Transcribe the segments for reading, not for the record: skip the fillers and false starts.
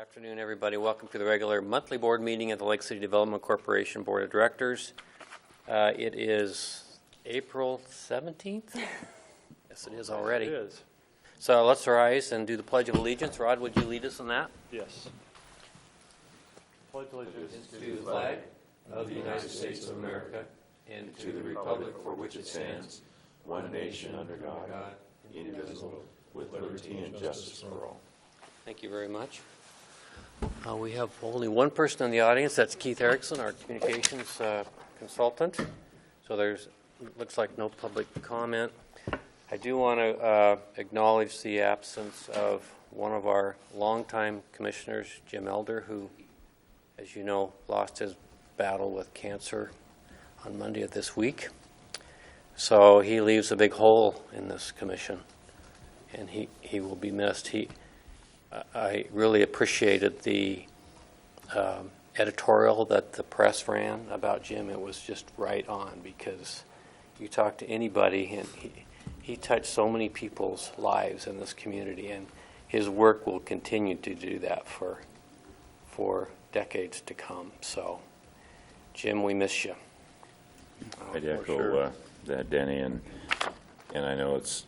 Afternoon, everybody. Welcome to the regular monthly board meeting of the Lake City Development Corporation Board of Directors. It is April 17th? Yes, it is already. It is. So let's rise and do the Pledge of Allegiance. Rod, would you lead us in that? Yes. Pledge allegiance To the flag of the United States of America and to the republic for which it stands, one nation under God, indivisible, with liberty and justice for all. Thank you very much. We have only one person in the audience. That's Keith Erickson, our communications consultant. So there's looks like no public comment. I do want to acknowledge the absence of one of our longtime commissioners, Jim Elder, who, as you know, lost his battle with cancer on Monday of this week. So he leaves a big hole in this commission, and he will be missed. I really appreciated the editorial that the press ran about Jim. It was just right on, because you talk to anybody, and he touched so many people's lives in this community, and his work will continue to do that for decades to come. So, Jim, we miss you. I'd echo that, Denny, and I know it's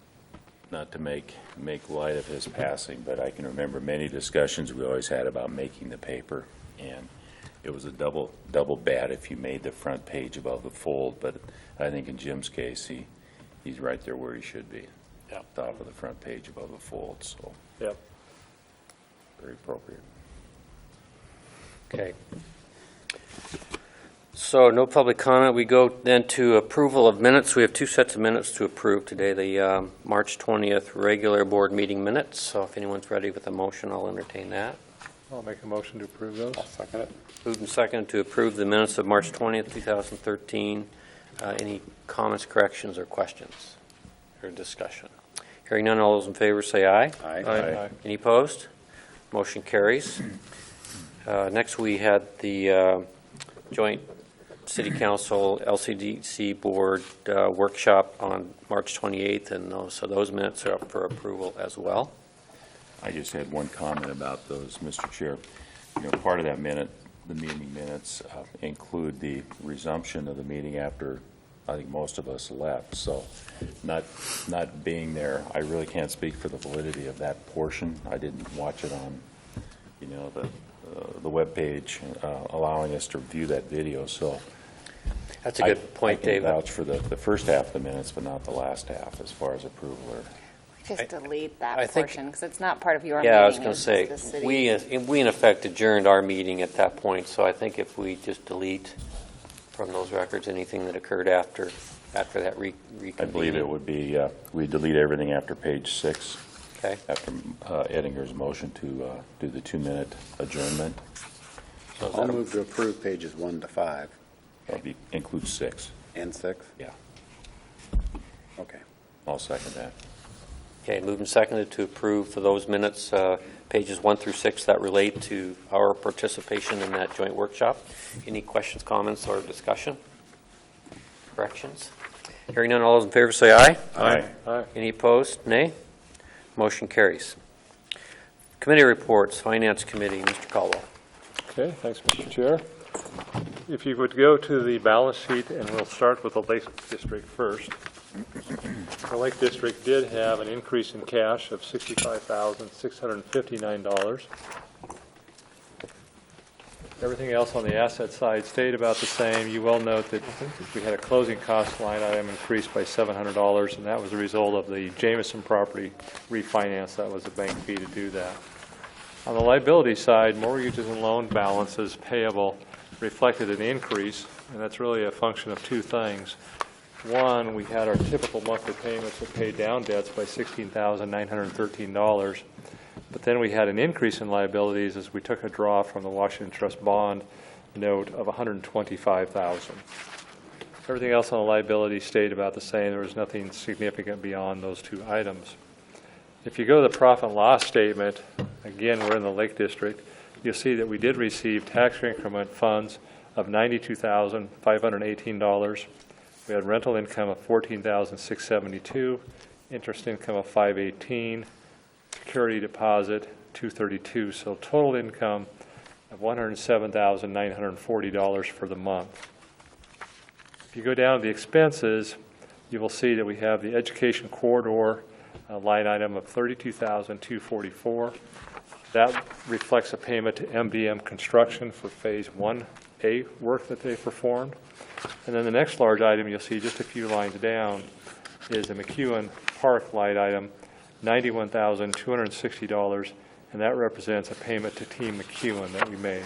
not to make light of his passing, but I can remember many discussions we always had about making the paper, and it was a double bad if you made the front page above the fold. But I think in Jim's case, he's right there where he should be, Yep. Top of the front page above the fold. So, Yep. very appropriate. Okay. So no public comment. We go then to approval of minutes. We have two sets of minutes to approve today. The March 20th regular board meeting minutes. So if anyone's ready with a motion, I'll entertain that. I'll make a motion to approve those. I'll second it. Moved and seconded to approve the minutes of March 20th, 2013. Any comments, corrections, or questions or discussion? Hearing none, all those in favor say aye. Aye. Aye. Any opposed? Motion carries. Next, we had the joint City Council LCDC Board workshop on March 28th, and so those minutes are up for approval as well. I just had one comment about those, Mr. Chair. Part of that the meeting minutes include the resumption of the meeting after I think most of us left. So not being there, I really can't speak for the validity of that portion. I didn't watch it on, the web page allowing us to view that video. So That's a good point, I can David. vouch for the first half of the minutes, but not the last half as far as approval. Just delete I that think- portion, because it's not part of your Yeah, meeting. I was going to it's say, just the city. we in effect adjourned our meeting at that point, so I think if we just delete from those records anything that occurred after that reconvening. I believe it would be, we delete everything after page 6. Okay. After Edinger's motion to do the 2-minute adjournment. So is I'll that a- move to approve pages 1 to 5 That'll include 6. and 6. Yeah, Okay. I'll second that. Okay, moved and seconded to approve for those minutes, pages 1 through 6 that relate to our participation in that joint workshop. Any questions, comments, or discussion? Corrections? Hearing none, all those in favor say aye. Aye. Aye. Any opposed? Nay. Motion carries. Committee reports, Finance Committee, Mr. Caldwell. Okay, thanks, Mr. Chair. If you would go to the balance sheet, and we'll start with the Lake District first. The Lake District did have an increase in cash of $65,659. Everything else on the asset side stayed about the same. You will note that we had a closing cost line item increased by $700, and that was a result of the Jameson property refinance. That was a bank fee to do that. On the liability side, mortgages and loan balances payable reflected an increase, and that's really a function of two things. One, we had our typical monthly payments that paid down debts by $16,913. But then we had an increase in liabilities as we took a draw from the Washington Trust bond note of $125,000. Everything else on the liability stayed about the same. There was nothing significant beyond those two items. If you go to the profit and loss statement, again, we're in the Lake District, you'll see that we did receive tax increment funds of $92,518. We had rental income of $14,672, interest income of $518, security deposit, $232. So total income of $107,940 for the month. If you go down to the expenses, you will see that we have the education corridor line item of $32,244. That reflects a payment to MBM Construction for Phase 1A work that they performed. And then the next large item you'll see just a few lines down is the McEwen Park line item, $91,260, and that represents a payment to Team McEwen that we made.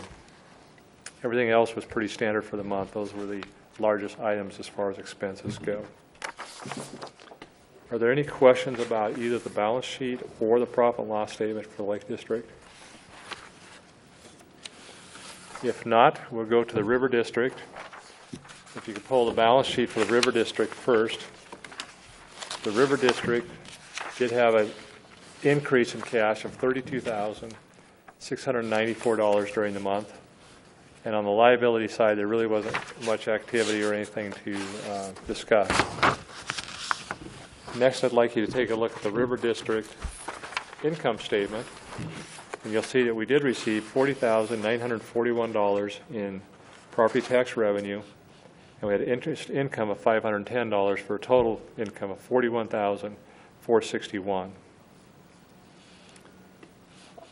Everything else was pretty standard for the month. Those were the largest items as far as expenses go. Are there any questions about either the balance sheet or the profit and loss statement for the Lake District? If not, we'll go to the River District. If you could pull the balance sheet for the River District first. The River District did have an increase in cash of $32,694 during the month. And on the liability side, there really wasn't much activity or anything to discuss. Next, I'd like you to take a look at the River District income statement. And you'll see that we did receive $40,941 in property tax revenue, and we had interest income of $510 for a total income of $41,461.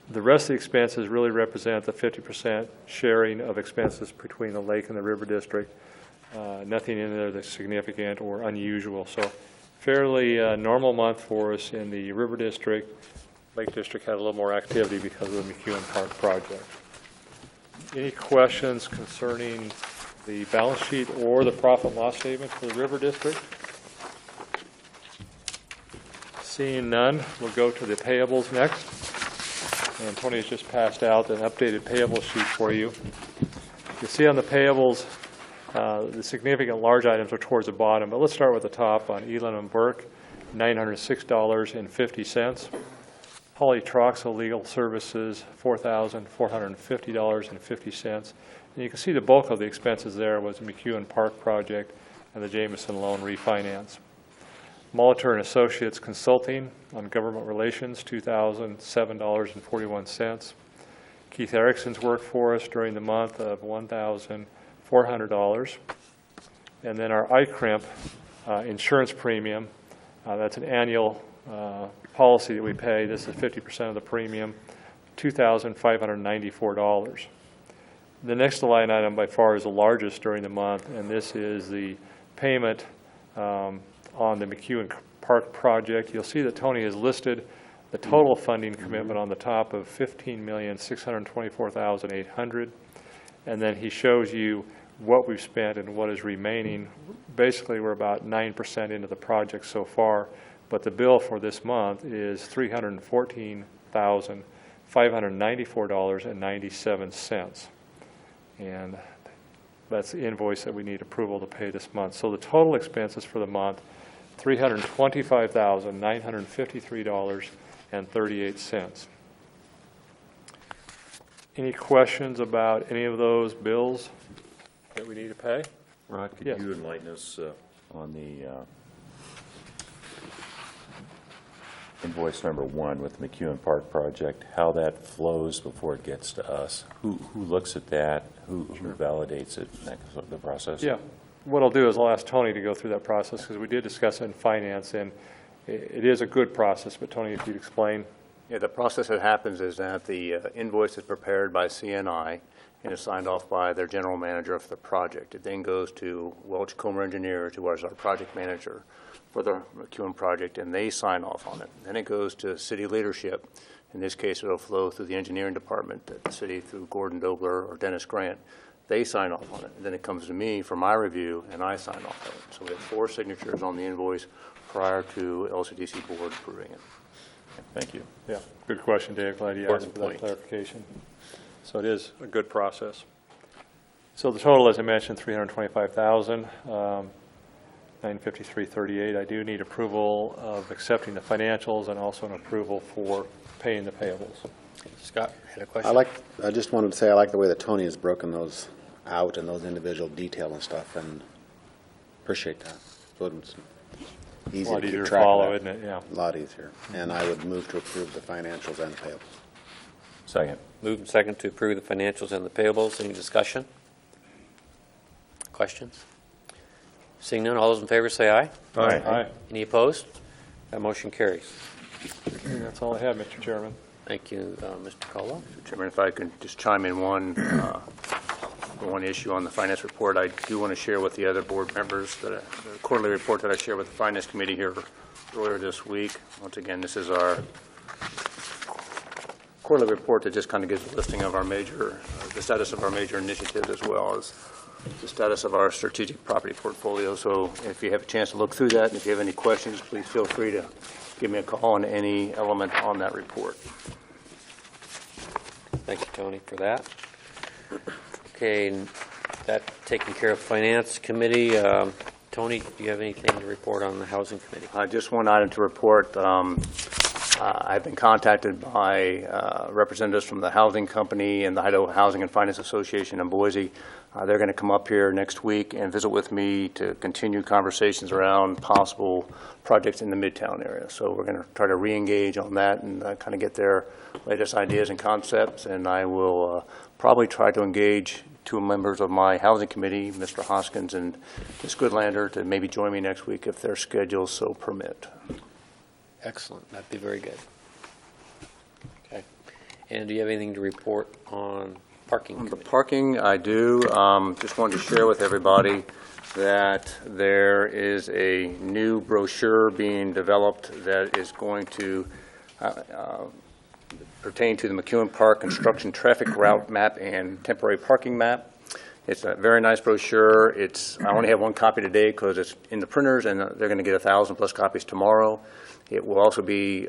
The rest of the expenses really represent the 50% sharing of expenses between the Lake and the River District. Nothing in there that's significant or unusual. So fairly normal month for us in the River District. Lake District had a little more activity because of the McEwen Park project. Any questions concerning the balance sheet or the profit and loss statement for the River District? Seeing none, we'll go to the payables next. And Tony has just passed out an updated payable sheet for you. You'll see on the payables, the significant large items are towards the bottom, but let's start with the top on Elam and Burke, $906.50. Holly Troxel Legal Services, $4,450.50. And you can see the bulk of the expenses there was the McEwen Park project and the Jameson loan refinance. Molitor and Associates Consulting on Government Relations, $2,007.41. Keith Erickson's work for us during the month of $1,400. And then our ICRIMP insurance premium, that's an annual policy that we pay. This is 50% of the premium, $2,594. The next line item by far is the largest during the month, and this is the payment on the McEwen Park project. You'll see that Tony has listed the total funding commitment on the top of $15,624,800, and then he shows you what we've spent and what is remaining. Basically, we're about 9% into the project so far, but the bill for this month is $314,594.97, and that's the invoice that we need approval to pay this month. So the total expenses for the month, $325,953.38. Any questions about any of those bills that we need to pay? Rod, could Yes. you enlighten us on the invoice number 1 with the McEwen Park project, how that flows before it gets to us? Who looks at that? Who validates it? The process? Yeah. What I'll do is I'll ask Tony to go through that process, because we did discuss it in finance, and it is a good process. But Tony, if you'd explain. Yeah, the process that happens is that the invoice is prepared by CNI and is signed off by their general manager of the project. It then goes to Welch Comer Engineers, who is our project manager for the McEwen project, and they sign off on it. Then it goes to city leadership. In this case, it'll flow through the engineering department at the city through Gordon Dobler or Dennis Grant. They sign off on it. And then it comes to me for my review, and I sign off on it. So we have 4 signatures on the invoice prior to LCDC board approving it. Thank you. Yeah, good question, Dave. Glad you asked for that clarification. So it is a good process. So the total, as I mentioned, $325,953.38. I do need approval of accepting the financials and also an approval for paying the payables. Scott, had a question? I just wanted to say I like the way that Tony has broken those out and those individual detail and stuff, and appreciate that. easy A lot to easier keep to track follow, of isn't it? Yeah. that. A lot easier. And I would move to approve the financials and payables. Second. Moved and second to approve the financials and the payables. Any discussion? Questions? Seeing none, all those in favor say aye. Aye. Any opposed? That motion carries. That's all I have, Mr. Chairman. Thank you, Mr. Caldwell. Mr. Chairman, if I could just chime in one issue on the finance report, I do want to share with the other board members the quarterly report that I shared with the Finance Committee here earlier this week. Once again, this is our quarterly report that just kind of gives a listing of our the status of our major initiatives as well as the status of our strategic property portfolio. So if you have a chance to look through that, and if you have any questions, please feel free to give me a call on any element on that report. Thank you, Tony, for that. Okay, and that taking care of Finance Committee. Tony, do you have anything to report on the Housing Committee? Just one item to report. I've been contacted by representatives from the Housing Company and the Idaho Housing and Finance Association in Boise. They're going to come up here next week and visit with me to continue conversations around possible projects in the Midtown area. So we're going to try to re-engage on that and kind of get their latest ideas and concepts. And I will probably try to engage two members of my Housing Committee, Mr. Hoskins and Ms. Goodlander, to maybe join me next week if their schedules so permit. Excellent. That'd be very good. Okay. And do you have anything to report on parking On the committee? parking, I do. Just wanted to share with everybody that there is a new brochure being developed that is going to pertain to the McEwen Park construction traffic route map and temporary parking map. It's a very nice brochure. I only have one copy today because it's in the printers, and they're going to get 1,000+ copies tomorrow. It will also be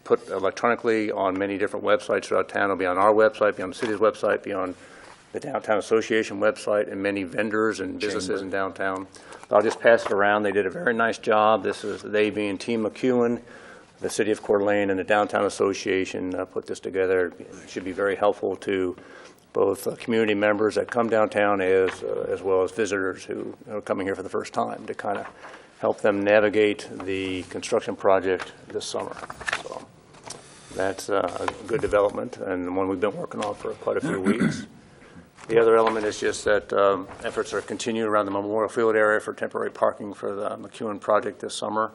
put electronically on many different websites throughout town. It'll be on our website, be on the city's website, be on the Downtown Association website, and many vendors and businesses in downtown. But I'll just pass it around. They did a very nice job. This is they being Team McEwen, the City of Coeur d'Alene, and the Downtown Association put this together. It should be very helpful to both community members that come downtown as well as visitors who are coming here for the first time to kind of help them navigate the construction project this summer. So that's a good development and one we've been working on for quite a few weeks. The other element is just that efforts are continuing around the Memorial Field area for temporary parking for the McEwen project this summer.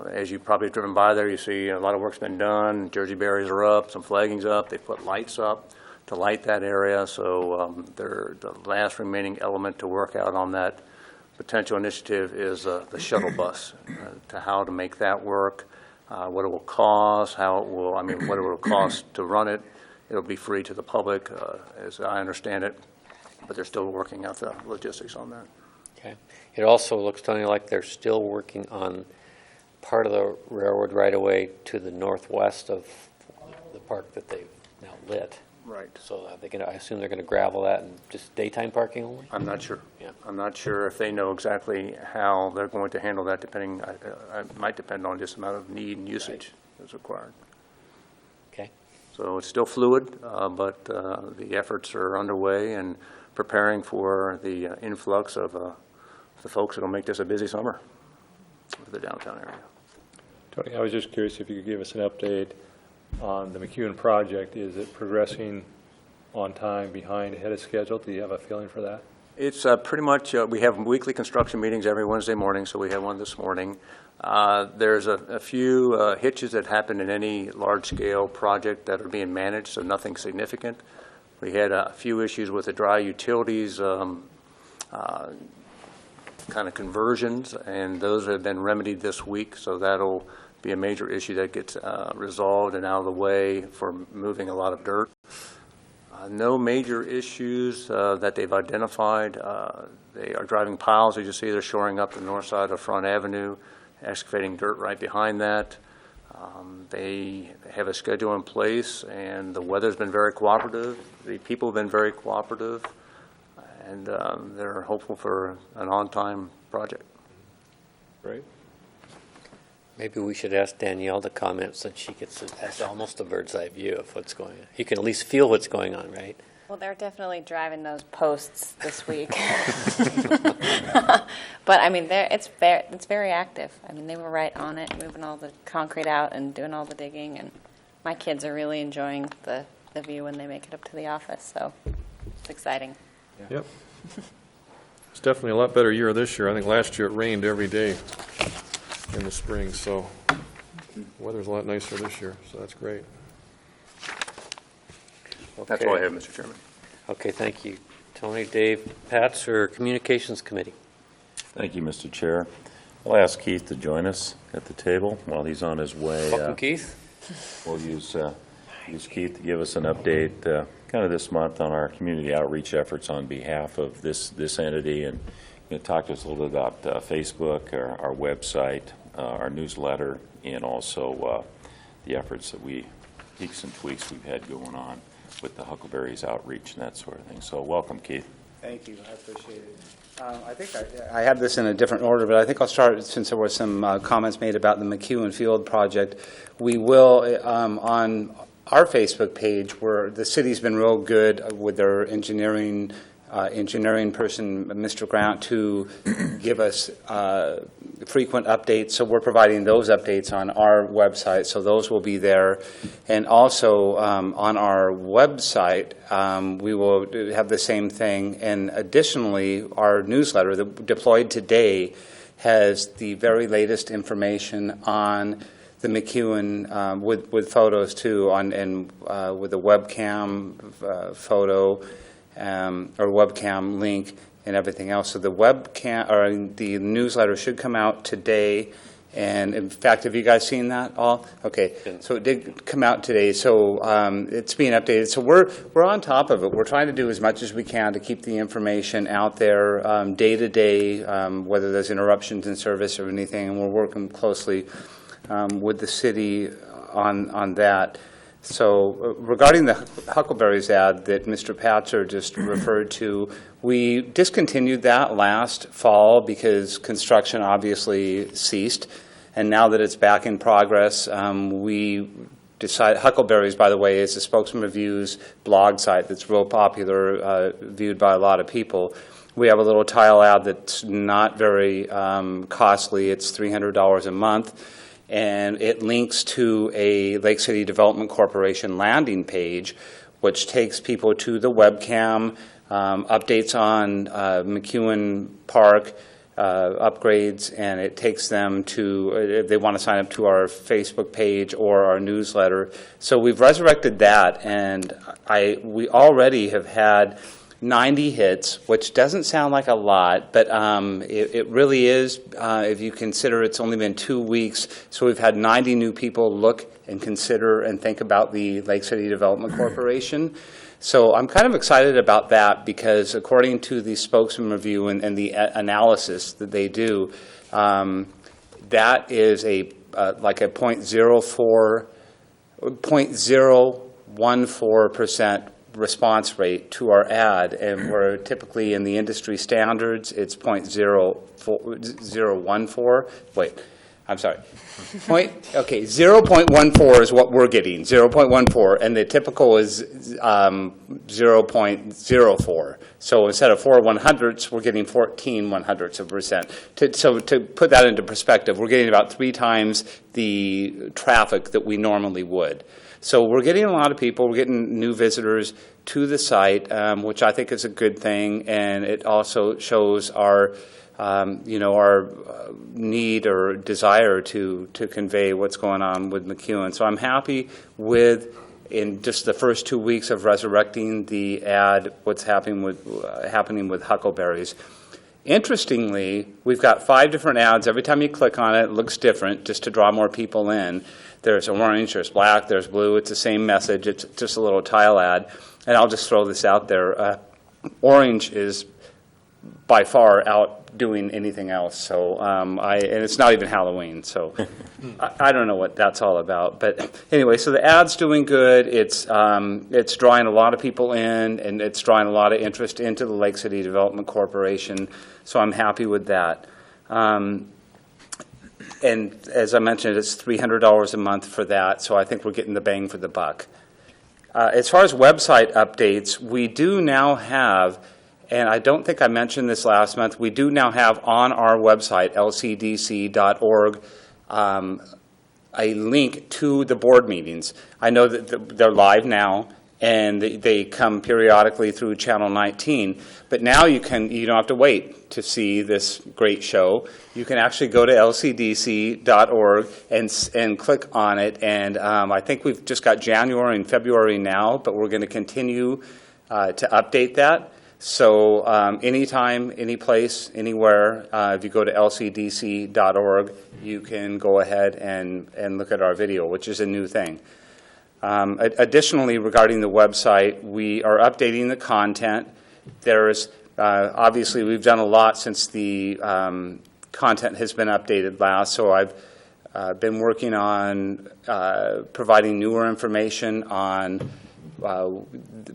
As you probably have driven by there, you see a lot of work's been done. Jersey barriers are up, some flagging's up. They put lights up to light that area. So the last remaining element to work out on that potential initiative is the shuttle bus, to how to make that work, what it will cost, what it will cost to run it. It'll be free to the public, as I understand it, but they're still working out the logistics on that. Okay. It also looks, Tony, like they're still working on part of the railroad right-of-way to the northwest of the park that they've now lit. Right. So I assume they're going to gravel that and just daytime parking only? I'm not sure. Yeah. I'm not sure if they know exactly how they're going to handle that, depending, it might depend on just the amount of need and usage that's required. Okay. So it's still fluid, but the efforts are underway and preparing for the influx of the folks that will make this a busy summer for the downtown area. Tony, I was just curious if you could give us an update on the McEwen project. Is it progressing on time, behind, ahead of schedule? Do you have a feeling for that? It's pretty much, we have weekly construction meetings every Wednesday morning, so we had one this morning. There's a few hitches that happen in any large-scale project that are being managed, so nothing significant. We had a few issues with the dry utilities kind of conversions, and those have been remedied this week, so that'll be a major issue that gets resolved and out of the way for moving a lot of dirt. No major issues that they've identified. They are driving piles. As you see, they're shoring up the north side of Front Avenue, excavating dirt right behind that. They have a schedule in place, and the weather's been very cooperative. The people have been very cooperative, and they're hopeful for an on-time project. Great. Maybe we should ask Danielle to comment since she gets almost a bird's eye view of what's going on. You can at least feel what's going on, right? Well, they're definitely driving those posts this week. But I mean, it's very active. I mean, they were right on it, moving all the concrete out and doing all the digging. And my kids are really enjoying the view when they make it up to the office. So it's exciting. Yep. It's definitely a lot better year this year. I think last year it rained every day in the spring, so weather's a lot nicer this year, so that's great. That's all I have, Mr. Chairman. Okay, thank you. Tony, Dave, Pats, or Communications Committee? Thank you, Mr. Chair. I'll ask Keith to join us at the table while he's on his way. Welcome, Keith. We'll use Keith to give us an update kind of this month on our community outreach efforts on behalf of this entity, and talk to us a little bit about Facebook, our website, our newsletter, and also the efforts that peaks and tweaks we've had going on with the Huckleberries outreach and that sort of thing. So welcome, Keith. Thank you. I appreciate it. I think I have this in a different order, but I think I'll start, since there were some comments made about the McEwen Field project. We will, on our Facebook page, where the city's been real good with their engineering person, Mr. Grant, to give us frequent updates. So we're providing those updates on our website, so those will be there. And also on our website, we will have the same thing. And additionally, our newsletter, the Deployed Today, has the very latest information on the McEwen with photos too, and with a webcam photo or webcam link and everything else. So the webcam or the newsletter should come out today. And in fact, have you guys seen that all? Okay, so it did come out today. So it's being updated. So we're on top of it. We're trying to do as much as we can to keep the information out there day to day, whether there's interruptions in service or anything. And we're working closely with the city on that. So regarding the Huckleberries ad that Mr. Patzer just referred to, we discontinued that last fall because construction obviously ceased. And now that it's back in progress, we decided, Huckleberries, by the way, is the Spokesman Reviews blog site that's real popular, viewed by a lot of people. We have a little tile ad that's not very costly. It's $300 a month. And it links to a Lake City Development Corporation landing page, which takes people to the webcam, updates on McEwen Park, upgrades, and it takes them to, if they want to sign up to our Facebook page or our newsletter. So we've resurrected that, and we already have had 90 hits, which doesn't sound like a lot, but it really is, if you consider it's only been 2 weeks. So we've had 90 new people look and consider and think about the Lake City Development Corporation. So I'm kind of excited about that because according to the Spokesman Review and the analysis that they do, that is like a 0.014% response rate to our ad, and we're typically in the industry standards, it's 0.014. Wait, I'm sorry. 0.14 is what we're getting, 0.14, and the typical is 0.04. So instead of 4 100ths, we're getting 14 100ths of percent. So to put that into perspective, we're getting about 3 times the traffic that we normally would. So we're getting a lot of people. We're getting new visitors to the site, which I think is a good thing, and it also shows our, our need or desire to convey what's going on with McEwen. So I'm happy with, in just the first 2 weeks of resurrecting the ad, what's happening with Huckleberries. Interestingly, we've got 5 different ads. Every time you click on it, it looks different, just to draw more people in. There's orange, there's black, there's blue. It's the same message. It's just a little tile ad. And I'll just throw this out there. Orange is by far outdoing anything else. So, and it's not even Halloween. So I don't know what that's all about. But anyway, so the ad's doing good. It's drawing a lot of people in, and it's drawing a lot of interest into the Lake City Development Corporation. So I'm happy with that. And as I mentioned, it's $300 a month for that, so I think we're getting the bang for the buck. As far as website updates, we do now have, and I don't think I mentioned this last month, we do now have on our website, lcdc.org, a link to the board meetings. I know that they're live now, and they come periodically through Channel 19, but now you don't have to wait to see this great show. You can actually go to lcdc.org and click on it, and I think we've just got January and February now, but we're going to continue to update that. So anytime, any place, anywhere, if you go to lcdc.org, you can go ahead and look at our video, which is a new thing. Additionally, regarding the website, we are updating the content. There's obviously, we've done a lot since the content has been updated last, so I've been working on providing newer information on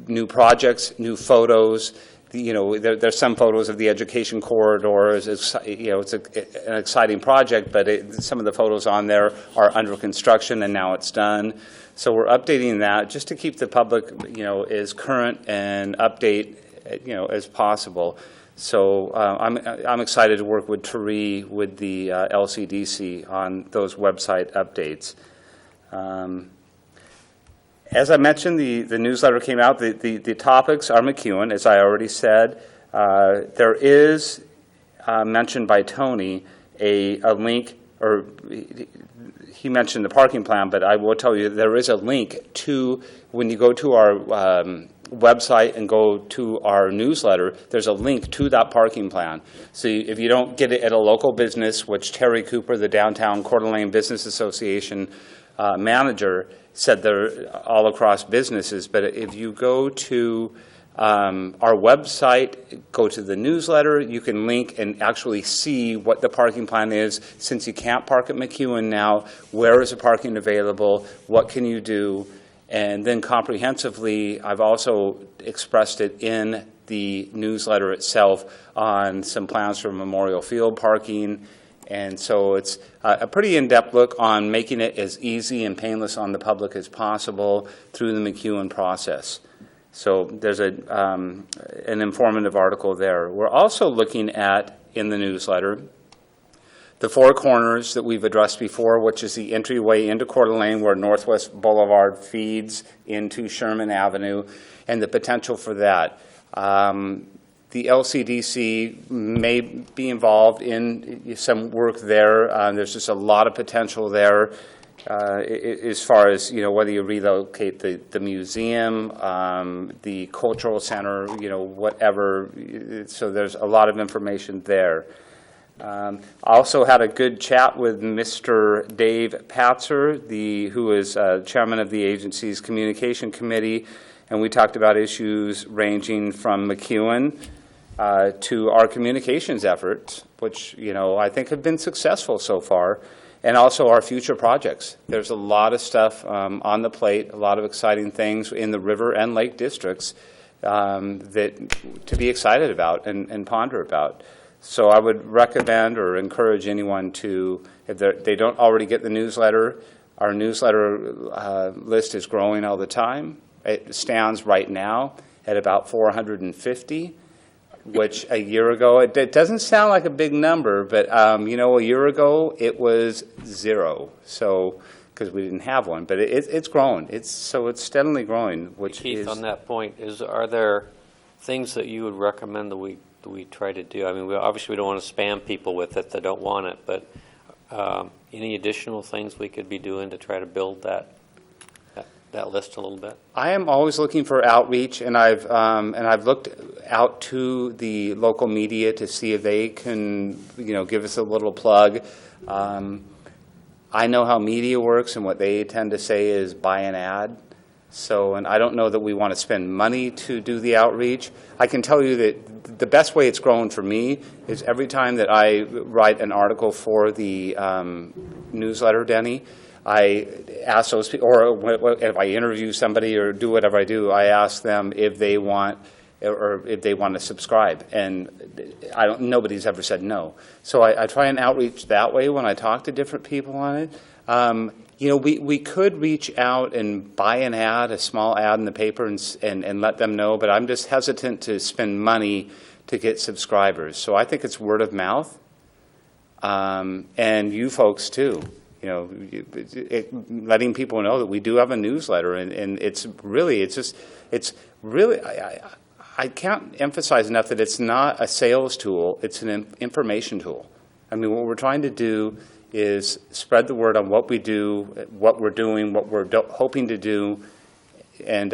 new projects, new photos. There's some photos of the education corridors. It's an exciting project, but some of the photos on there are under construction and now it's done. So we're updating that just to keep the public, as current and update, as possible. So I'm excited to work with Tari with the LCDC on those website updates. As I mentioned, the newsletter came out. The topics are McEwen, as I already said. There is mentioned by Tony a link, or he mentioned the parking plan, but I will tell you there is a link to, when you go to our website and go to our newsletter, there's a link to that parking plan. So if you don't get it at a local business, which Terry Cooper, the Downtown Coeur d'Alene Business Association manager, said they're all across businesses, but if you go to our website, go to the newsletter, you can link and actually see what the parking plan is. Since you can't park at McEwen now, where is the parking available, what can you do? And then comprehensively, I've also expressed it in the newsletter itself on some plans for Memorial Field parking. And so it's a pretty in-depth look on making it as easy and painless on the public as possible through the McEwen process. So there's an informative article there. We're also looking at, in the newsletter, the four corners that we've addressed before, which is the entryway into Coeur d'Alene where Northwest Boulevard feeds into Sherman Avenue, and the potential for that. The LCDC may be involved in some work there. There's just a lot of potential there as far as, whether you relocate the museum, the cultural center, whatever. So there's a lot of information there. I also had a good chat with Mr. Dave Patzer, who is chairman of the agency's communication committee, and we talked about issues ranging from McEwen to our communications efforts, which, I think have been successful so far, and also our future projects. There's a lot of stuff on the plate, a lot of exciting things in the river and lake districts that to be excited about and ponder about. So I would recommend or encourage anyone to, if they don't already get the newsletter, our newsletter list is growing all the time. It stands right now at about 450. Which a year ago, it doesn't sound like a big number, but a year ago it was 0. So, because we didn't have one, but it's growing. It's steadily growing. Which Keith, is, on that point, are there things that you would recommend that we try to do? I mean, obviously we don't want to spam people with it that don't want it, but any additional things we could be doing to try to build that list a little bit? I am always looking for outreach, and I've looked out to the local media to see if they can, give us a little plug. I know how media works, and what they tend to say is buy an ad. So, and I don't know that we want to spend money to do the outreach. I can tell you that the best way it's grown for me is every time that I write an article for the newsletter, Denny, I ask those people, or if I interview somebody or do whatever I do, I ask them if they want to subscribe, and nobody's ever said no. So I try and outreach that way when I talk to different people on it. You know, we could reach out and buy an ad, a small ad in the paper, and let them know, but I'm just hesitant to spend money to get subscribers. So I think it's word of mouth, and you folks too. You know, letting people know that we do have a newsletter, and it's really, I can't emphasize enough that it's not a sales tool, it's an information tool. I mean, what we're trying to do is spread the word on what we do, what we're doing, what we're hoping to do. And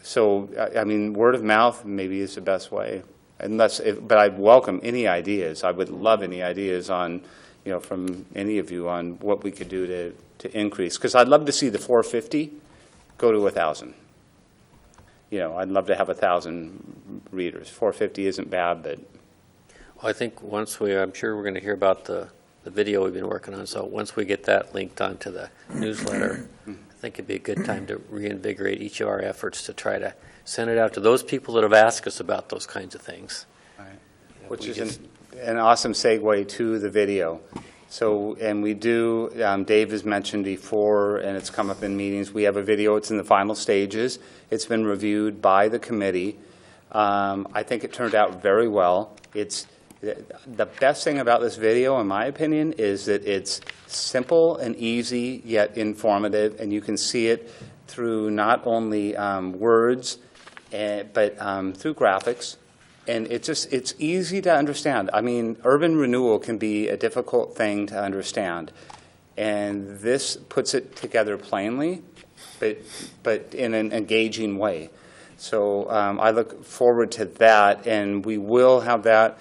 so, I mean, word of mouth maybe is the best way. But I welcome any ideas. I would love any ideas on, you know, from any of you on what we could do to increase. Because I'd love to see the 450 go to 1,000. You know, I'd love to have 1,000 readers. 450 isn't bad, but. Well, I think I'm sure we're going to hear about the video we've been working on, so once we get that linked onto the newsletter, I think it'd be a good time to reinvigorate each of our efforts to try to send it out to those people that have asked us about those kinds of things. Right. Which is an awesome segue to the video. So, and we do, Dave has mentioned before, and it's come up in meetings, we have a video, it's in the final stages. It's been reviewed by the committee. I think it turned out very well. The best thing about this video, in my opinion, is that it's simple and easy, yet informative, and you can see it through not only words, but through graphics. And it's easy to understand. I mean, urban renewal can be a difficult thing to understand. And this puts it together plainly, but in an engaging way. So I look forward to that, and we will have that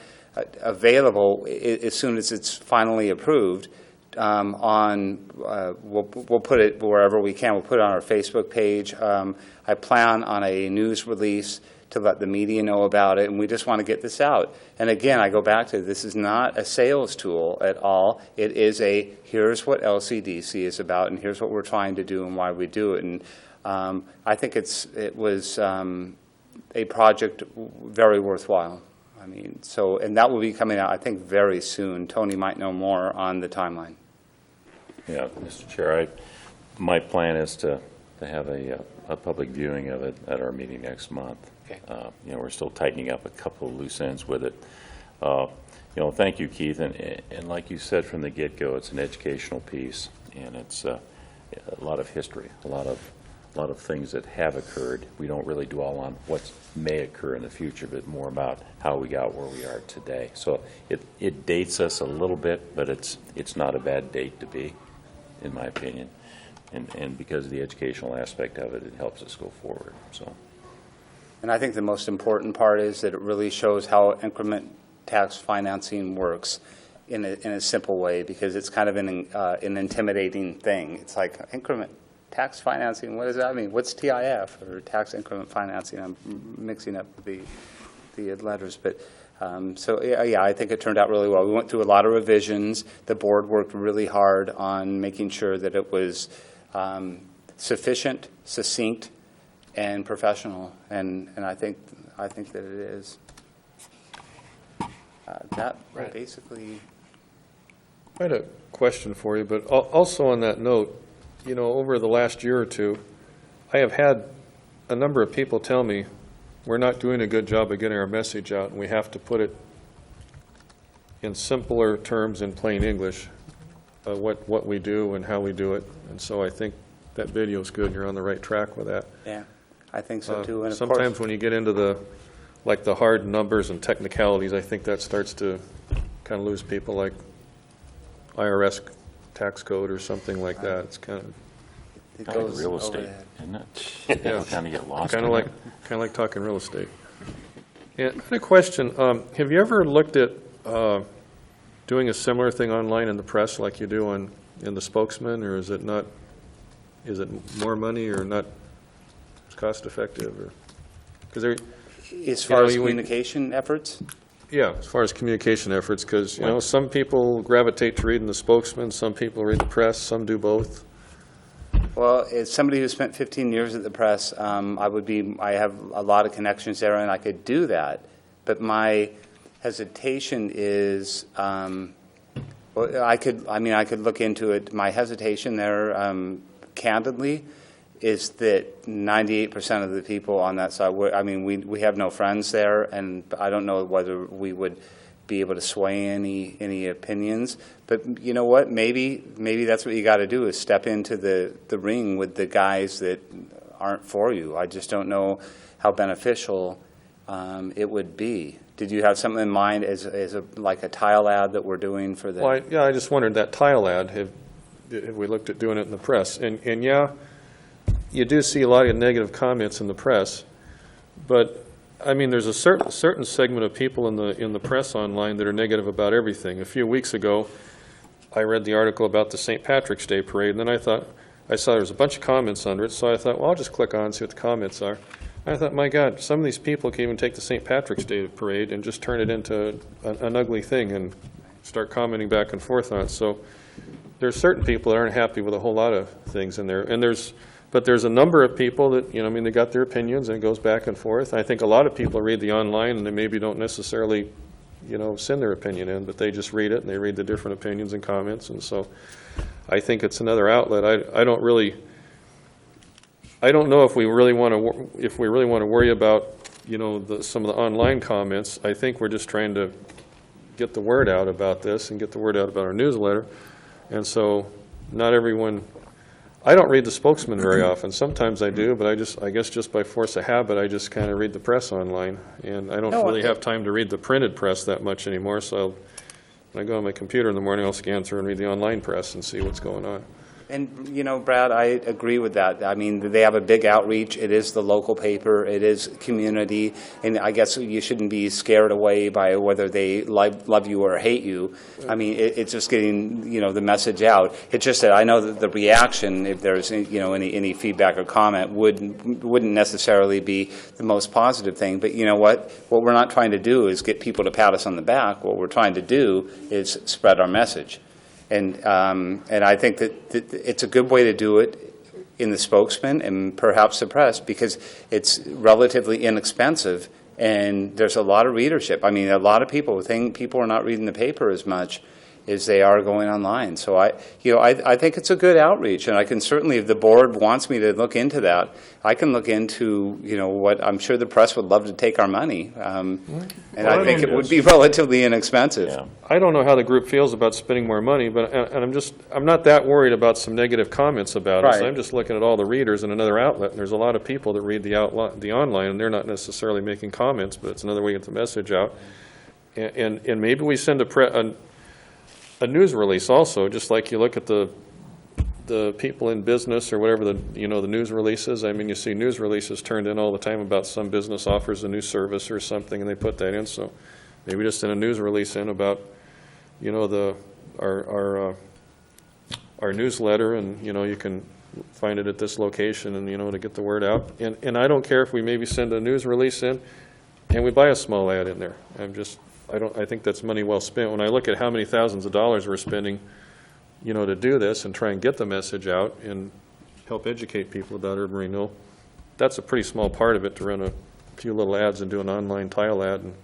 available as soon as it's finally approved. We'll put it wherever we can. We'll put it on our Facebook page. I plan on a news release to let the media know about it, and we just want to get this out. And again, I go back to this is not a sales tool at all. It is here's what LCDC is about, and here's what we're trying to do and why we do it. And I think it was a project very worthwhile. I mean, and that will be coming out, I think, very soon. Tony might know more on the timeline. Yeah, Mr. Chair, my plan is to have a public viewing of it at our meeting next month. Okay. You know, we're still tightening up a couple of loose ends with it. You know, thank you, Keith. And like you said from the get-go, it's an educational piece, and it's a lot of history, a lot of things that have occurred. We don't really dwell on what may occur in the future, but more about how we got where we are today. So it dates us a little bit, but it's not a bad date to be, in my opinion. And because of the educational aspect of it, it helps us go forward. So. And I think the most important part is that it really shows how increment tax financing works in a simple way, because it's kind of an intimidating thing. It's like increment tax financing, what does that mean? What's TIF, or tax increment financing? I'm mixing up the letters. But so, yeah, I think it turned out really well. We went through a lot of revisions. The board worked really hard on making sure that it was sufficient, succinct, and professional, and I think that it is. That Right. Basically. I had a question for you, but also on that note, you know, over the last year or two, I have had a number of people tell me we're not doing a good job of getting our message out, and we have to put it in simpler terms in plain English, what we do and how we do it. And so I think that video is good, and you're on the right track with that. Yeah, I think so too. And of Sometimes course, when you get into the hard numbers and technicalities, I think that starts to kind of lose people, like IRS tax code or something like that. It's kind of it Kind of goes real over estate, that. isn't it? People kind of get lost. kind in of it. like talking real estate. Yeah, I had a question. Have you ever looked at doing a similar thing online in the press like you do in the Spokesman, or is it not? Is it more money or not cost effective? Or because As far as you- communication efforts, yeah, as far as communication efforts, because you know some people gravitate to reading the Spokesman, some people read the press, some do both. well, as somebody who spent 15 years at the press, I have a lot of connections there, and I could do that. But my hesitation is Well, I could look into it. My hesitation there, candidly, is that 98% of the people on that side, we have no friends there, and I don't know whether we would be able to sway any opinions. But you know what? Maybe that's what you got to do, is step into the ring with the guys that aren't for you. I just don't know how beneficial it would be. Did you have something in mind as like a tile ad that we're doing for the? Well, yeah, I just wondered, that tile ad, have we looked at doing it in the press? And yeah, you do see a lot of negative comments in the press, but I mean, there's a certain segment of people in the press online that are negative about everything. A few weeks ago, I read the article about the St. Patrick's Day parade, and then I saw there was a bunch of comments under it, so I thought, well, I'll just click on and see what the comments are. I thought, my God, some of these people can even take the St. Patrick's Day parade and just turn it into an ugly thing and start commenting back and forth on it. So there's certain people that aren't happy with a whole lot of things in there. And but there's a number of people that, they got their opinions, and it goes back and forth. I think a lot of people read the online, and they maybe don't necessarily, send their opinion in, but they just read it, and they read the different opinions and comments. And so I think it's another outlet. I don't know if we really want to worry about some of the online comments. I think we're just trying to get the word out about this and get the word out about our newsletter. And so not everyone. I don't read the Spokesman very often. Sometimes I do, but I guess just by force of habit, I just kind of read the press online, and I don't really have time to read the printed press that much anymore. So when I go on my computer in the morning, I'll scan through and read the online press and see what's going on. And, Brad, I agree with that. I mean, they have a big outreach. It is the local paper. It is community. And I guess you shouldn't be scared away by whether they love you or hate you. I mean, it's just getting, the message out. It's just that I know that the reaction, if there's, any feedback or comment, wouldn't necessarily be the most positive thing. But you know what? What we're not trying to do is get people to pat us on the back. What we're trying to do is spread our message. And I think that it's a good way to do it in the Spokesman and perhaps the press, because it's relatively inexpensive and there's a lot of readership. I mean, a lot of people think people are not reading the paper as much as they are going online. So I think it's a good outreach, and I can certainly, if the board wants me to look into that, I can look into, what I'm sure the press would love to take our money. And I think it would be relatively inexpensive. Yeah. I don't know how the group feels about spending more money, but I'm not that worried about some negative comments about us. Right. I'm just looking at all the readers in another outlet, and there's a lot of people that read the online, and they're not necessarily making comments, but it's another way to get the message out. And maybe we send a news release also, just like you look at the people in business or whatever the news releases. I mean, you see news releases turned in all the time about some business offers a new service or something, and they put that in. So maybe just send a news release in about our newsletter, and you can find it at this location, and to get the word out. And I don't care if we maybe send a news release in and we buy a small ad in there. I think that's money well spent. When I look at how many thousands of dollars we're spending, to do this and try and get the message out and help educate people about urban renewal, that's a pretty small part of it, to run a few little ads and do an online tile ad and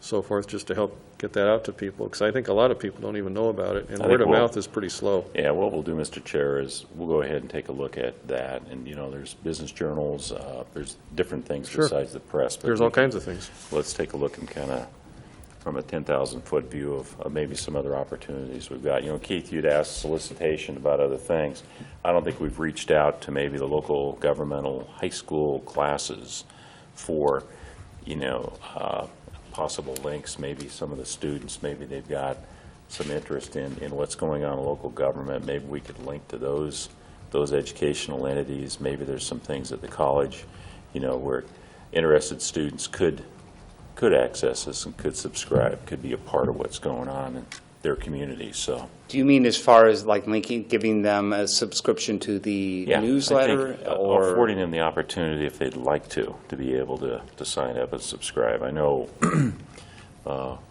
so forth, just to help get that out to people. Because I think a lot of people don't even know about it, and word of mouth is pretty slow. Yeah, what we'll do, Mr. Chair, is we'll go ahead and take a look at that. And, there's business journals, there's different things besides the press. But there's all kinds of things. Let's take a look and kind of from a 10,000-foot view of maybe some other opportunities we've got. Keith, you'd asked solicitation about other things. I don't think we've reached out to maybe the local governmental high school classes for, possible links. Maybe some of the students, maybe they've got some interest in what's going on in local government. Maybe we could link to those educational entities. Maybe there's some things at the college, where interested students could access this and could subscribe, could be a part of what's going on in their community. So, do you mean as far as like giving them a subscriction to the newsletter, I think, or affording them the opportunity, if they'd like to be able to sign up and subscribe? I know,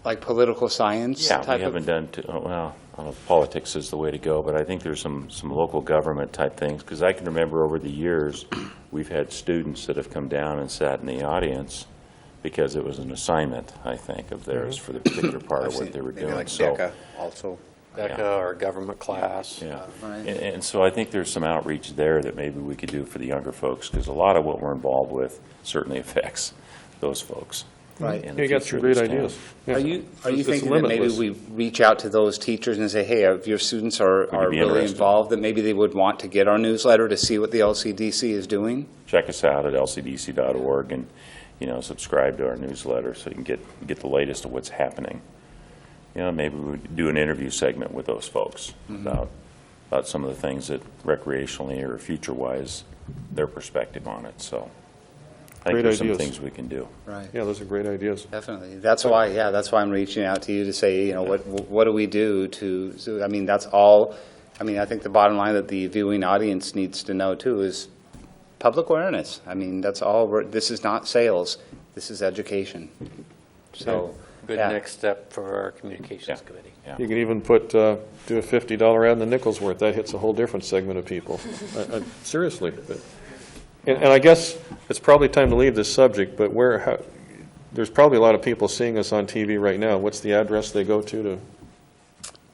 like political science? Yeah, type we haven't done. Well, I don't know if politics is the way to go, but I think there's some local government type things, because I can remember over the years we've had students that have come down and sat in the audience because it was an assignment, I think, of theirs for the particular part of what they were doing. Like so, DECA also. Becca or a government class. Yeah, Right. and so I think there's some outreach there that maybe we could do for the younger folks, because a lot of what we're involved with certainly affects those folks. Right. and the You got future some of great this town. ideas. Yeah. Are you It's thinking that maybe limitless. we reach out to those teachers and say, hey, if your students are be really interested? involved, that maybe they would want to get our newsletter to see what the LCDC is doing? Check us out at lcdc.org and, subscribe to our newsletter so you can get the latest of what's happening. Maybe we would do an interview segment with those folks about some of the things that recreationally or future-wise, their perspective on it. So I think Great there's some ideas. things we can do. Right. Yeah, those are great ideas. Definitely. That's why I'm reaching out to you to say, what do we do to, so, I mean, that's all, I mean, I think the bottom line that the viewing audience needs to know too is public awareness. I mean, that's all, this is not sales, this is education. So, Good yeah. next step for our communications Yeah. committee. Yeah. You can even do a $50 ad in the Nichols worth. That hits a whole different segment of people. Seriously. And I guess it's probably time to leave this subject, but there's probably a lot of people seeing us on TV right now. What's the address they go to?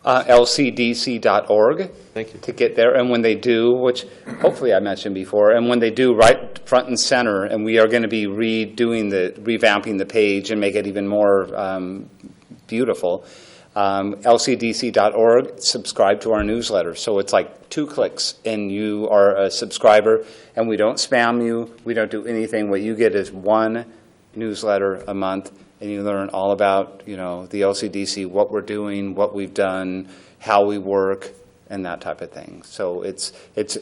LCDC.org. Thank you. To get there, and when they do, which hopefully I mentioned before, and when they do, right front and center, and we are going to be revamping the page and make it even more beautiful, LCDC.org, subscribe to our newsletter. So it's like 2 clicks, and you are a subscriber, and we don't spam you, we don't do anything. What you get is 1 newsletter a month, and you learn all about, the LCDC, what we're doing, what we've done, how we work, and that type of thing. So it's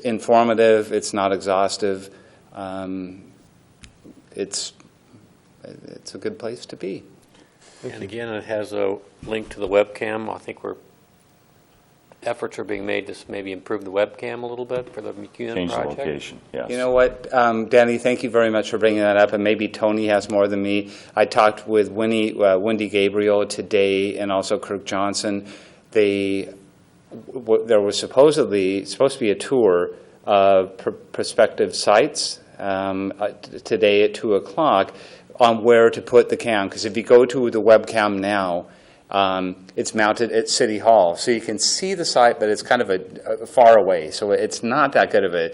informative, it's not exhaustive, it's a good place to be. And again, it has a link to the webcam. I think efforts are being made to maybe improve the webcam a little bit for the McEwen Change the project. location, yes. You know what, Danny, thank you very much for bringing that up, and maybe Tony has more than me. I talked with Wendy Gabriel today and also Kirk Johnson. There was supposed to be a tour of prospective sites today at 2 o'clock on where to put the cam, because if you go to the webcam now, it's mounted at City Hall, so you can see the site, but it's kind of a far away, so it's not that good of a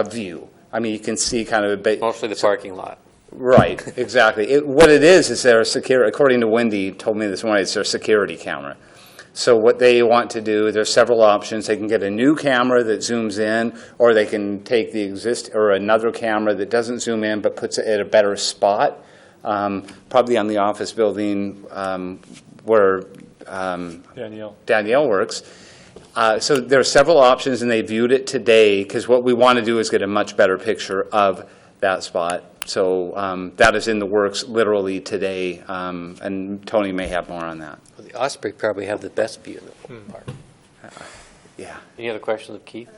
view. I mean, you can see kind of a bit. Mostly the parking lot. Right, exactly. What it is their security, according to Wendy, told me this morning, it's their security camera. So what they want to do, there's several options. They can get a new camera that zooms in, or they can take or another camera that doesn't zoom in but puts it at a better spot, probably on the office building where Danielle works. So there are several options, and they viewed it today, because what we want to do is get a much better picture of that spot. So that is in the works literally today, and Tony may have more on that. Well, the Osprey probably have the best view in the park. Yeah. Any other questions of Keith?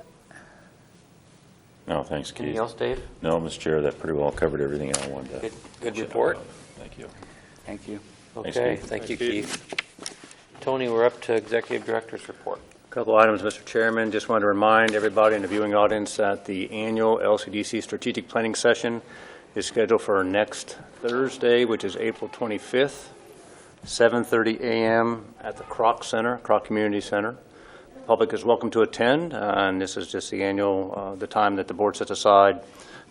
No, thanks, Keith. Anything else, Dave? No, Mr. Chair, that pretty well covered everything I wanted to. Good report. Thank you. Thank you. Thanks, Okay, Keith. thank you, Keith. Tony, we're up to Executive Director's report. Couple items, Mr. Chairman. Just wanted to remind everybody in the viewing audience that the annual LCDC strategic planning session is scheduled for next Thursday, which is April 25th, 7:30 a.m. at the Kroc Center, Kroc Community Center. The public is welcome to attend, and this is just the time that the board sets aside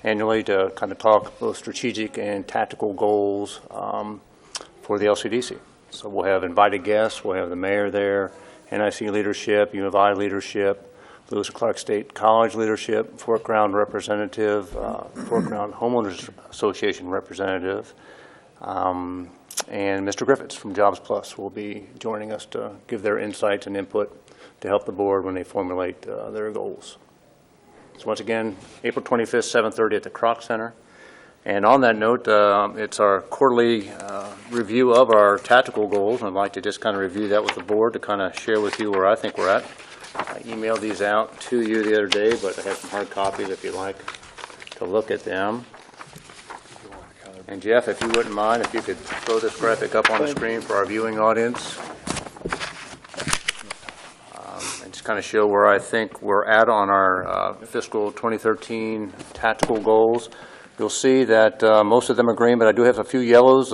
annually to kind of talk both strategic and tactical goals for the LCDC. So we'll have invited guests, we'll have the mayor there, NIC leadership, U of I leadership, Lewis and Clark State College leadership, Fort Ground representative, Fort Ground Homeowners Association representative, and Mr. Griffiths from Jobs Plus will be joining us to give their insights and input to help the board when they formulate their goals. So once again, April 25th, 7:30 at the Kroc Center. And on that note, it's our quarterly review of our tactical goals. I'd like to just kind of review that with the board to kind of share with you where I think we're at. I emailed these out to you the other day, but I have some hard copies if you'd like to look at them. And Jeff, if you wouldn't mind, if you could throw this graphic up on the screen for our viewing audience. And just kind of show where I think we're at on our fiscal 2013 tactical goals. You'll see that most of them are green, but I do have a few yellows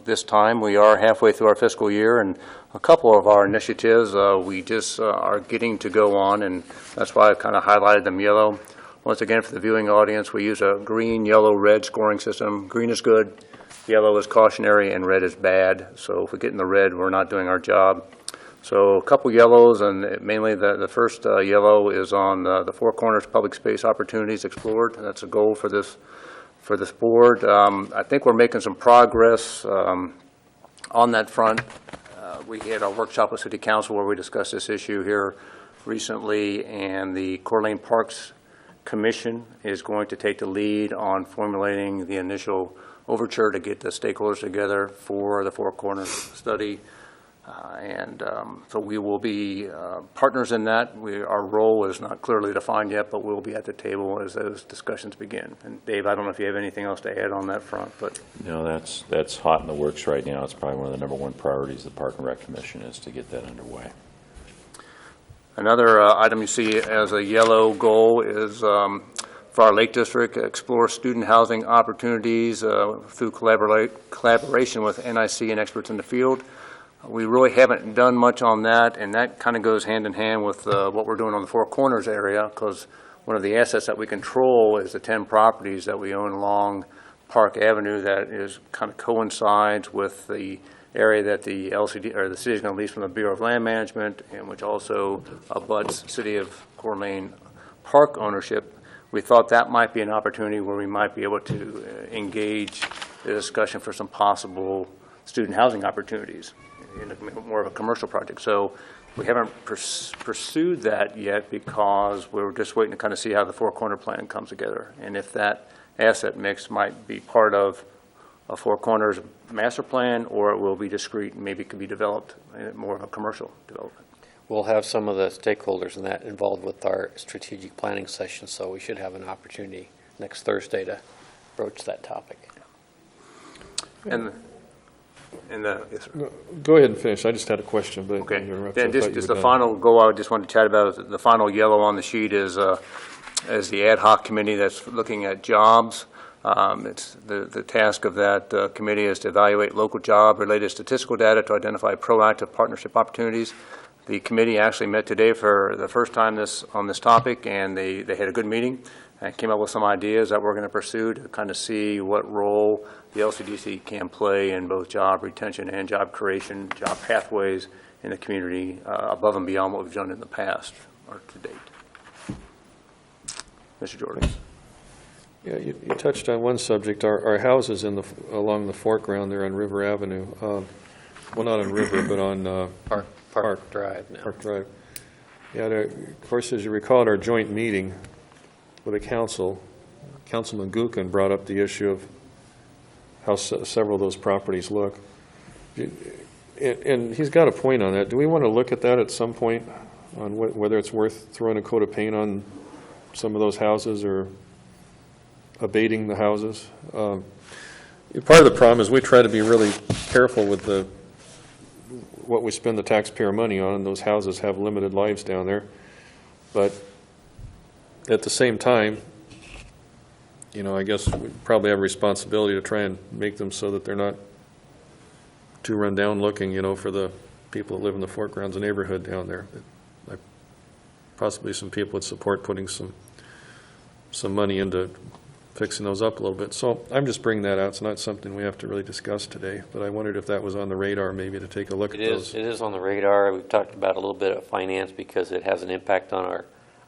this time. We are halfway through our fiscal year, and a couple of our initiatives we just are getting to go on, and that's why I've kind of highlighted them yellow. Once again, for the viewing audience, we use a green, yellow, red scoring system. Green is good, yellow is cautionary, and red is bad. So if we get in the red, we're not doing our job. So a couple yellows, and mainly the first yellow is on the Four Corners Public Space Opportunities Explored. That's a goal for this board. I think we're making some progress on that front. We had a workshop with City Council where we discussed this issue here recently, and the Coeur d'Alene Parks Commission is going to take the lead on formulating the initial overture to get the stakeholders together for the Four Corners study. So we will be partners in that. Our role is not clearly defined yet, but we'll be at the table as those discussions begin. And Dave, I don't know if you have anything else to add on that front, but No, that's hot in the works right now. It's probably one of the number one priorities of the Park and Rec Commission is to get that underway. another item you see as a yellow goal is for our Lake District, explore student housing opportunities through collaboration with NIC and experts in the field. We really haven't done much on that, and that kind of goes hand in hand with what we're doing on the Four Corners area, because one of the assets that we control is the 10 properties that we own along Park Avenue that is kind of coincides with the area that the LCD or the city is going to lease from the Bureau of Land Management, and which also abuts City of Coeur d'Alene park ownership. We thought that might be an opportunity where we might be able to engage the discussion for some possible student housing opportunities in more of a commercial project. So we haven't pursued that yet because we're just waiting to kind of see how the Four Corner plan comes together, and if that asset mix might be part of a Four Corners master plan, or it will be discrete and maybe could be developed in more of a commercial development. We'll have some of the stakeholders in that involved with our strategic planning session, so we should have an opportunity next Thursday to broach that topic. And yes, sir. No, go ahead and finish. I just had a question, but Okay. you interrupted. Then I thought you just were the done. final goal I just wanted to chat about is the final yellow on the sheet is the ad hoc committee that's looking at jobs. It's the task of that committee is to evaluate local job-related statistical data to identify proactive partnership opportunities. The committee actually met today for the first time on this topic, and they had a good meeting and came up with some ideas that we're going to pursue to kind of see what role the LCDC can play in both job retention and job creation, job pathways in the community above and beyond what we've done in the past or to date. Mr. Jordan. Yeah, you touched on one subject. Our houses along the foreground there on River Avenue, well, not on River, but on Park Drive now. Park Drive. Yeah, of course, as you recall at our joint meeting with the council, Councilman Gookin brought up the issue of how several of those properties look. And he's got a point on that. Do we want to look at that at some point on whether it's worth throwing a coat of paint on some of those houses or abating the houses? Part of the problem is we try to be really careful with what we spend the taxpayer money on. Those houses have limited lives down there. But at the same time, I guess we probably have a responsibility to try and make them so that they're not too run down looking, for the people that live in the foregrounds of the neighborhood down there. Possibly some people would support putting some money into fixing those up a little bit. So I'm just bringing that out. It's not something we have to really discuss today, but I wondered if that was on the radar maybe to take a look at those. It is on the radar. We've talked about a little bit of finance because it has an impact on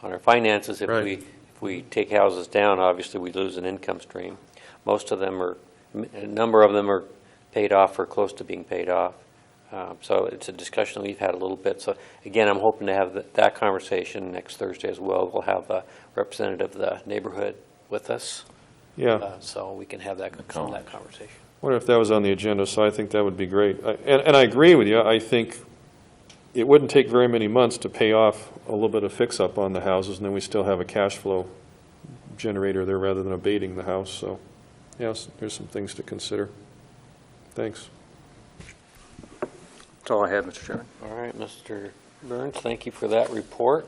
our finances. If Right. If we take houses down, obviously we lose an income stream. Most of them a number of them are paid off or close to being paid off. So it's a discussion we've had a little bit. So again, I'm hoping to have that conversation next Thursday as well. We'll have a representative of the neighborhood with us. Yeah. So we can have that conversation. Wonder if that was on the agenda, so I think that would be great. And I agree with you. I think it wouldn't take very many months to pay off a little bit of fix-up on the houses, and then we still have a cash flow generator there rather than abating the house. So, yes, there's some things to consider. Thanks. That's all I have, Mr. Chairman. All right, Mr. Burns, thank you for that report.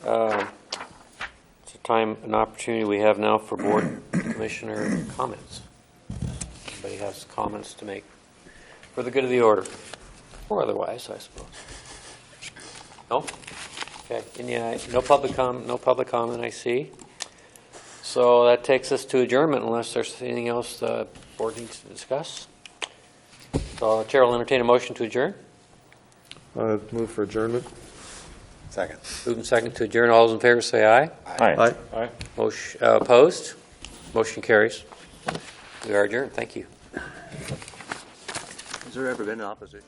It's an opportunity we have now for board commissioner comments? Anybody has comments to make for the good of the order, or otherwise, I suppose? No? Okay, no public comment, I see. So that takes us to adjournment unless there's anything else the board needs to discuss. So Chair will entertain a motion to adjourn. Move for adjournment. Second. Moving second to adjourn. All those in favor say aye. Aye. Aye. Motion, opposed? Motion carries. We are adjourned. Thank you. Has there ever been an opposition?